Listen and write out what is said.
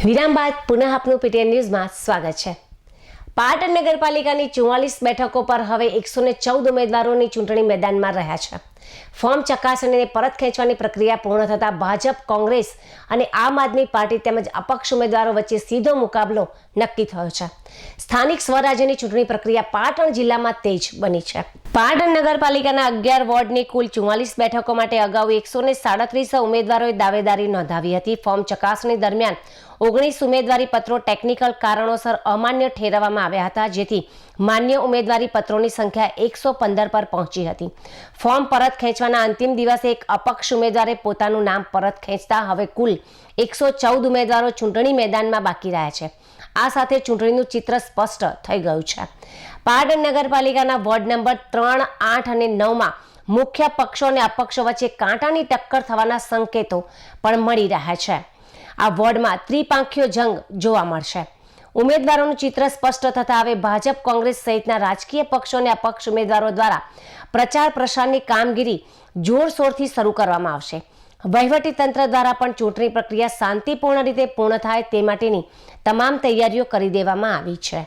વિરામ બાદ પુનઃ આપનું પીટીએન ન્યૂઝમાં સ્વાગત છે। પાટણ નગરપાલિકાની 44 બેઠકો પર હવે 114 ઉમેદવારોની ચૂંટણી મેદાનમાં રહ્યા છે। ફોર્મ ચકાસણીને પરત ખેંચવાની પ્રક્રિયા પૂર્ણ થતાં ભાજપ, કોંગ્રેસ અને આમ આદમી પાર્ટી તેમજ અપક્ષ ઉમેદવારો વચ્ચે સીધો મુકાબલો નક્કી થયો છે। સ્થાનિક સ્વરાજ્યની ચૂંટણી પ્રક્રિયા પાટણ જિલ્લામાં તેજ બની છે। પાટણ નગરપાલિકાના 11 વોર્ડની કુલ 44 બેઠકો માટે અગાઉ 137 ઉમેદવારોએ દાવેદારી નોંધાવી હતી। ફોર્મ ચકાસણી દરમિયાન 19 ઉમેદવારી પત્રો ટેકનિકલ કારણોસર અમાન્ય ઠેરવવામાં આવ્યા હતા, જેથી માન્ય ઉમેદવારી પત્રોની સંખ્યા 115 પર પહોંચી હતી। ફોર્મ પરત ખેંચવાના અંતિમ દિવસે એક અપક્ષ ઉમેદવારે પોતાનું નામ પરત ખેંચતા હવે કુલ 114 ઉમેદવારો ચૂંટણી મેદાનમાં બાકી રહ્યા છે। આ સાથે ચૂંટણીનું ચિત્ર સ્પષ્ટ થઈ ગયું છે। પાટણ નગરપાલિકાના વોર્ડ નંબર 3, 8 અને 9માં મુખ્ય પક્ષો અને અપક્ષો વચ્ચે કાંટાની ટક્કર થવાના સંકેતો પણ મળી રહ્યા છે। આ વોર્ડમાં ત્રિપાંખીયો જંગ જોવા મળશે। ઉમેદવારોનું ચિત્ર સ્પષ્ટ થતા હવે ભાજપ, કોંગ્રેસ સહિતના રાજકીય પક્ષો અને અપક્ષ ઉમેદવારો દ્વારા પ્રચાર પ્રસારની કામગીરી જોરશોરથી શરૂ કરવામાં આવશે। વહીવટી તંત્ર દ્વારા પણ ચૂંટણી પ્રક્રિયા શાંતિપૂર્ણ રીતે પૂર્ણ થાય તે માટેની તમામ તૈયારીઓ કરી દેવામાં આવી છે।